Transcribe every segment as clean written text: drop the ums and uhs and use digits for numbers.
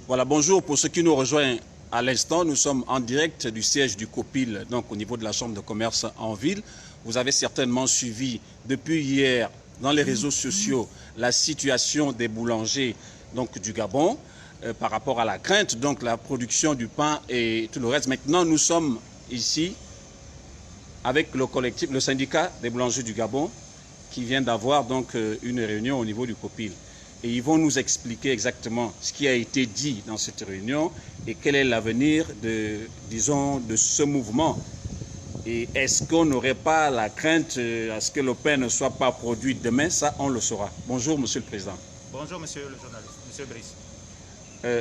Voilà, bonjour pour ceux qui nous rejoignent à l'instant. Nous sommes en direct du siège du COPIL, donc au niveau de la Chambre de commerce en ville. Vous avez certainement suivi depuis hier dans les réseaux sociaux la situation des boulangers donc, du Gabon par rapport à la crainte, donc la production du pain et tout le reste. Maintenant, nous sommes ici avec le collectif, le syndicat des boulangers du Gabon qui vient d'avoir donc une réunion au niveau du COPIL. Et ils vont nous expliquer exactement ce qui a été dit dans cette réunion et quel est l'avenir de, disons, de ce mouvement. Et est-ce qu'on n'aurait pas la crainte à ce que le pain ne soit pas produit demain? Ça, on le saura. Bonjour, Monsieur le Président. Bonjour, Monsieur le journaliste, Monsieur Brice.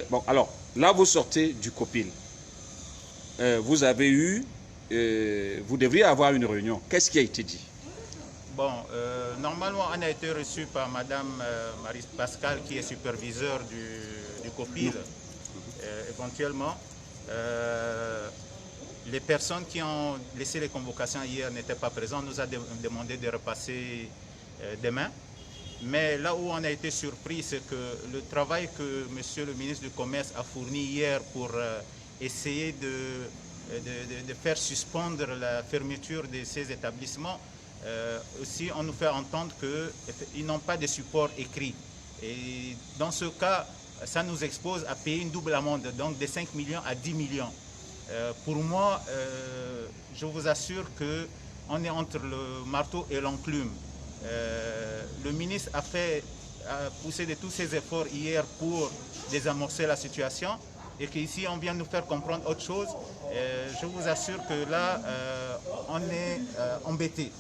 Bon, alors, là, vous sortez du COPIL. Vous avez eu, vous devriez avoir une réunion. Qu'est-ce qui a été dit? Bon, normalement, on a été reçu par Madame Marie Pascal, qui est superviseur du COPIL. Éventuellement, les personnes qui ont laissé les convocations hier n'étaient pas présentes. On nous a demandé de repasser demain. Mais là où on a été surpris, c'est que le travail que Monsieur le ministre du Commerce a fourni hier pour essayer de faire suspendre la fermeture de ces établissements, aussi on nous fait entendre qu'ils n'ont pas de support écrit. Et dans ce cas, ça nous expose à payer une double amende, donc de 5 millions à 10 millions. Pour moi, je vous assure qu'on est entre le marteau et l'enclume. Le ministre a poussé de tous ses efforts hier pour désamorcer la situation et qu'ici on vient nous faire comprendre autre chose. Je vous assure que là, on est embêtés.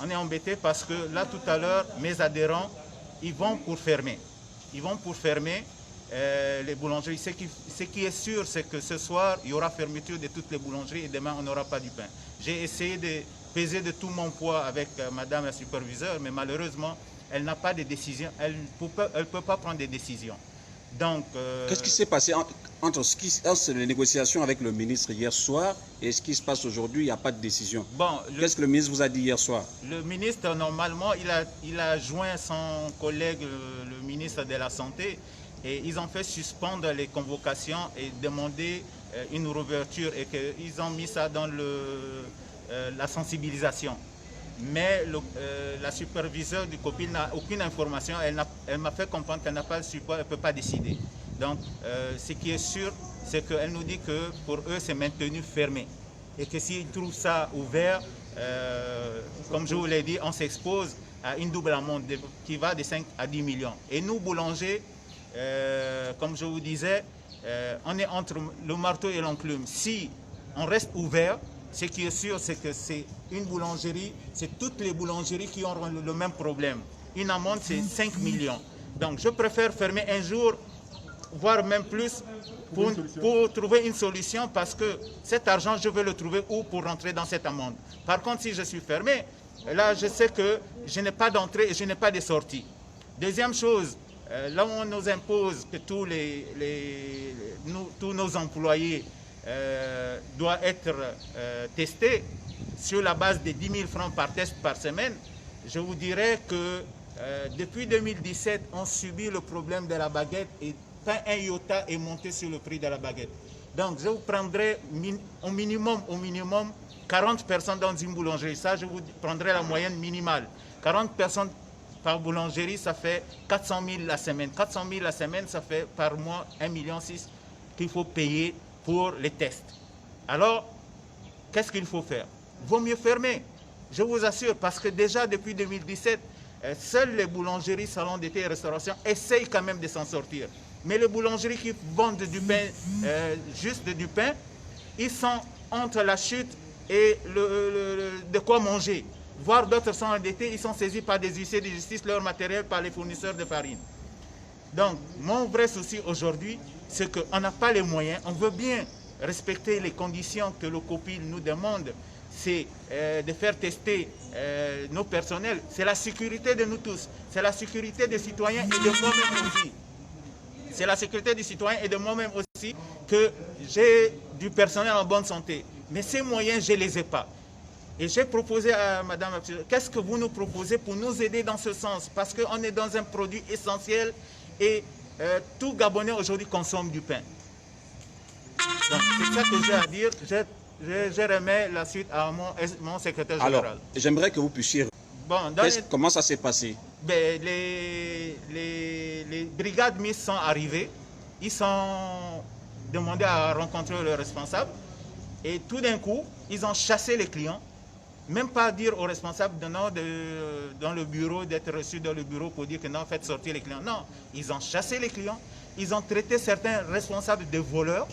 On est embêtés parce que là, tout à l'heure, mes adhérents, ils vont pour fermer. Ils vont pour fermer les boulangeries. Ce qui est sûr, c'est que ce soir, il y aura fermeture de toutes les boulangeries et demain, on n'aura pas du pain. J'ai essayé de peser de tout mon poids avec Madame la superviseure, mais malheureusement, elle n'a pas de décision. Elle ne peut pas prendre des décisions. Donc, qu'est-ce qui s'est passé entre les négociations avec le ministre hier soir et ce qui se passe aujourd'hui? Il n'y a pas de décision. Bon, qu'est-ce que le ministre vous a dit hier soir? Le ministre, normalement, il a joint son collègue, le ministre de la Santé, et ils ont fait suspendre les convocations et demander une réouverture et qu'ils ont mis ça dans la sensibilisation. Mais la superviseure du COPIL n'a aucune information. Elle m'a fait comprendre qu'elle n'a pas le support, elle ne peut pas décider. Donc, ce qui est sûr, c'est qu'elle nous dit que pour eux, c'est maintenu fermé. Et que s'ils trouvent ça ouvert, comme je vous l'ai dit, on s'expose à une double amende qui va de 5 à 10 millions. Et nous, boulangers, comme je vous disais, on est entre le marteau et l'enclume. Si on reste ouvert, ce qui est sûr, c'est que c'est une boulangerie, c'est toutes les boulangeries qui auront le même problème. Une amende, c'est 5 millions. Donc, je préfère fermer un jour, voire même plus, pour trouver une solution, parce que cet argent, je veux le trouver où pour rentrer dans cette amende. Par contre, si je suis fermé, là, je sais que je n'ai pas d'entrée et je n'ai pas de sortie. Deuxième chose, là où on nous impose que tous nos employés doit être testé sur la base de 10 000 francs par test par semaine, je vous dirais que depuis 2017, on subit le problème de la baguette et pas un iota est monté sur le prix de la baguette. Donc je vous prendrai au minimum 40 personnes dans une boulangerie. Ça, je vous prendrai la moyenne minimale. 40 personnes par boulangerie, ça fait 400 000 la semaine. 400 000 la semaine, ça fait par mois 1,6 million qu'il faut payer pour les tests. Alors, qu'est-ce qu'il faut faire? Il vaut mieux fermer, je vous assure, parce que déjà depuis 2017, seules les boulangeries, salons d'été et restauration essayent quand même de s'en sortir. Mais les boulangeries qui vendent du pain, juste du pain, ils sont entre la chute et de quoi manger. Voire d'autres sont endettés, ils sont saisis par des huissiers de justice, leur matériel par les fournisseurs de farine. Donc, mon vrai souci aujourd'hui, c'est qu'on n'a pas les moyens. On veut bien respecter les conditions que le COPIL nous demande, c'est de faire tester nos personnels. C'est la sécurité de nous tous. C'est la sécurité des citoyens et de moi-même aussi. C'est la sécurité des citoyens et de moi-même aussi que j'ai du personnel en bonne santé. Mais ces moyens, je ne les ai pas. Et j'ai proposé à Madame, qu'est-ce que vous nous proposez pour nous aider dans ce sens? Parce qu'on est dans un produit essentiel et tout Gabonais aujourd'hui consomme du pain. Donc, c'est ça que j'ai à dire. Je remets la suite à mon secrétaire général. Alors, j'aimerais que vous puissiez... Bon, Comment ça s'est passé? Ben, les brigades mises sont arrivées. Ils sont demandés à rencontrer le responsable. Et tout d'un coup, ils ont chassé les clients. Même pas dire aux responsables dans le bureau, d'être reçus dans le bureau pour dire que non, faites sortir les clients. Non, ils ont chassé les clients. Ils ont traité certains responsables de voleurs.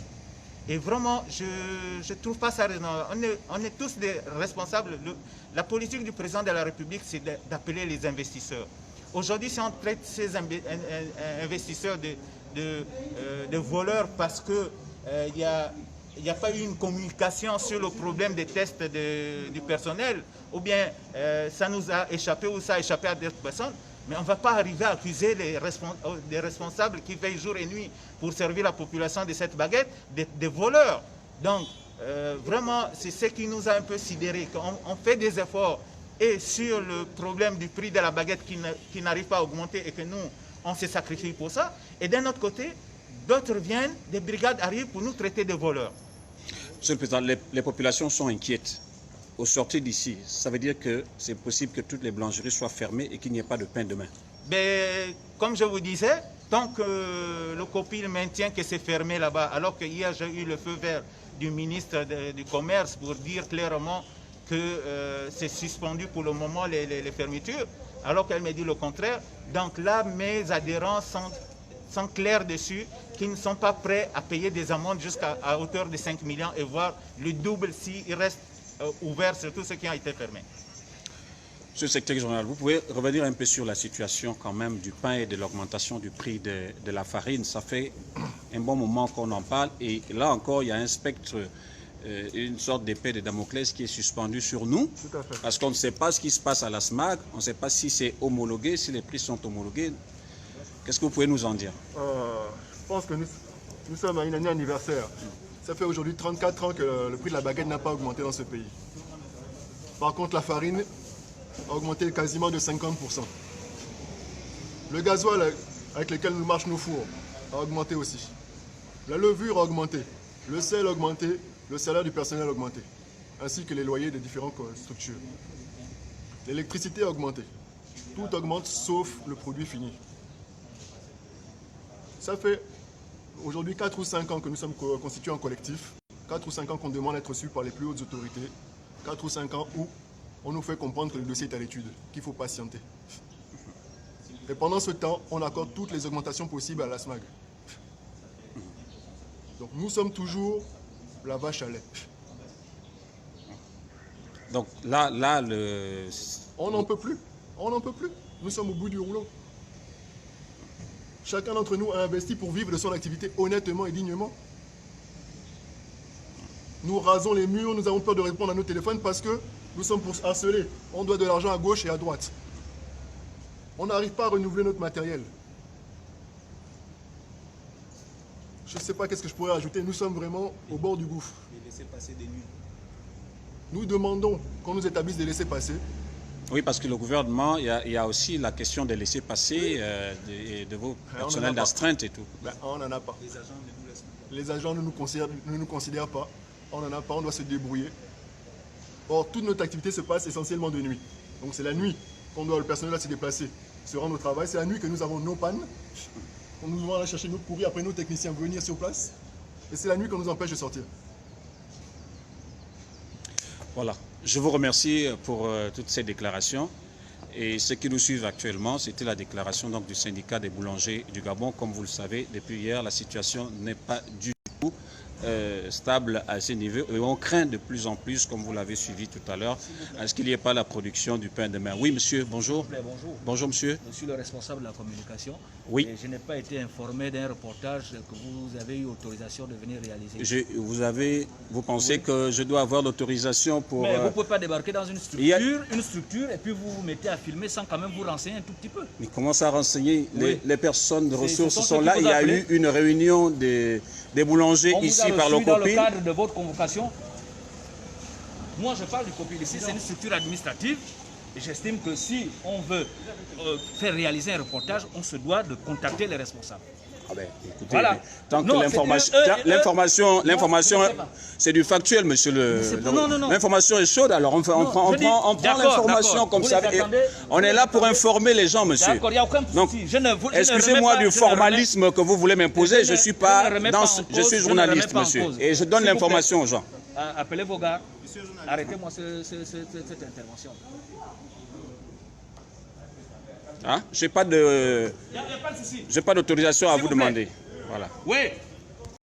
Et vraiment, je ne trouve pas ça raisonnable. On est tous des responsables. La politique du président de la République, c'est d'appeler les investisseurs. Aujourd'hui, si on traite ces investisseurs de voleurs parce qu'il n'y a pas eu une communication sur le problème des tests du personnel, ou bien ça nous a échappé ou ça a échappé à d'autres personnes, mais on ne va pas arriver à accuser des responsables qui veillent jour et nuit pour servir la population de cette baguette, des voleurs. Donc, vraiment, c'est ce qui nous a un peu sidérés. On fait des efforts et sur le problème du prix de la baguette qui n'arrive pas à augmenter et que nous, on se sacrifie pour ça. Et d'un autre côté, d'autres viennent, des brigades arrivent pour nous traiter de voleurs. Monsieur le Président, les populations sont inquiètes. Au sortir d'ici, ça veut dire que c'est possible que toutes les boulangeries soient fermées et qu'il n'y ait pas de pain demain. Mais, comme je vous disais, tant que le COPIL maintient que c'est fermé là-bas, alors que hier j'ai eu le feu vert du ministre du Commerce pour dire clairement que c'est suspendu pour le moment les fermetures, alors qu'elle me dit le contraire. Donc là, mes adhérents sont clairs dessus, qu'ils ne sont pas prêts à payer des amendes jusqu'à hauteur de 5 millions et voire le double s'il reste ouvert sur tout ce qui a été fermé. Monsieur le secrétaire général, vous pouvez revenir un peu sur la situation quand même du pain et de l'augmentation du prix de la farine. Ça fait un bon moment qu'on en parle et là encore, il y a un spectre, une sorte d'épée de Damoclès qui est suspendu sur nous. Tout à fait. Parce qu'on ne sait pas ce qui se passe à la SMAG, on ne sait pas si c'est homologué, si les prix sont homologués. Qu'est-ce que vous pouvez nous en dire? Je pense que nous sommes à une année anniversaire. Ça fait aujourd'hui 34 ans que le prix de la baguette n'a pas augmenté dans ce pays. Par contre, la farine a augmenté quasiment de 50%. Le gasoil avec lequel nous marchent nos fours a augmenté aussi. La levure a augmenté, le sel a augmenté, le salaire du personnel a augmenté, ainsi que les loyers des différentes structures. L'électricité a augmenté. Tout augmente sauf le produit fini. Ça fait aujourd'hui 4 ou 5 ans que nous sommes constitués en collectif, 4 ou 5 ans qu'on demande à être reçus par les plus hautes autorités, 4 ou 5 ans où on nous fait comprendre que le dossier est à l'étude, qu'il faut patienter. Et pendant ce temps, on accorde toutes les augmentations possibles à la SMAG. Donc nous sommes toujours la vache à lait. Donc là, On n'en peut plus, on n'en peut plus. Nous sommes au bout du rouleau. Chacun d'entre nous a investi pour vivre de son activité honnêtement et dignement. Nous rasons les murs, nous avons peur de répondre à nos téléphones parce que nous sommes pour harceler. On doit de l'argent à gauche et à droite. On n'arrive pas à renouveler notre matériel. Je ne sais pas qu'est-ce que je pourrais ajouter. Nous sommes vraiment au bord du gouffre. Nous demandons qu'on nous établisse des laissez-passer. oui, parce que le gouvernement, il y a aussi la question des laissez-passer de vos personnels d'astreinte et tout. Ben, on n'en a pas. Les agents ne nous considèrent pas. On n'en a pas, on doit se débrouiller. Or, toute notre activité se passe essentiellement de nuit. Donc c'est la nuit qu'on doit, le personnel doit se déplacer, se rendre au travail. C'est la nuit que nous avons nos pannes. On nous doit aller chercher notre courrier, après nos techniciens venir sur place. Et c'est la nuit qu'on nous empêche de sortir. Voilà. Je vous remercie pour toutes ces déclarations. Et ceux qui nous suivent actuellement, c'était la déclaration donc, du syndicat des boulangers du Gabon. Comme vous le savez, depuis hier, la situation n'est pas du tout stable à ce niveau. Et on craint de plus en plus, comme vous l'avez suivi tout à l'heure, à ce qu'il n'y ait pas la production du pain demain. Oui, monsieur, bonjour. Bonjour. Bonjour, monsieur. Je suis le responsable de la communication. Oui. Et je n'ai pas été informé d'un reportage que vous avez eu autorisation de venir réaliser. Vous pensez que je dois avoir l'autorisation pour... Mais vous ne pouvez pas débarquer dans une structure et puis vous vous mettez à filmer sans quand même vous renseigner un tout petit peu. Mais comment ça renseigner? Oui. Les personnes de ressources ce sont là. Il y a eu une réunion des boulangers ici par le COPIL. Dans le cadre de votre convocation. Moi, je parle du COPIL ici. C'est une structure administrative. Et j'estime que si on veut faire réaliser un reportage, on se doit de contacter les responsables. Ah ben, écoutez, Voilà. tant que Non, l'information, c'est du factuel, monsieur le... Non. L'information est chaude, alors on prend l'information comme ça. On est là pour informer les gens, monsieur. D'accord, il n'y a aucun Donc, souci. excusez-moi du formalisme que vous voulez m'imposer, je suis journaliste, monsieur, et je donne l'information aux gens. Appelez vos gars, arrêtez-moi cette intervention. Hein? J'ai pas d'autorisation à vous demander. Voilà. Oui.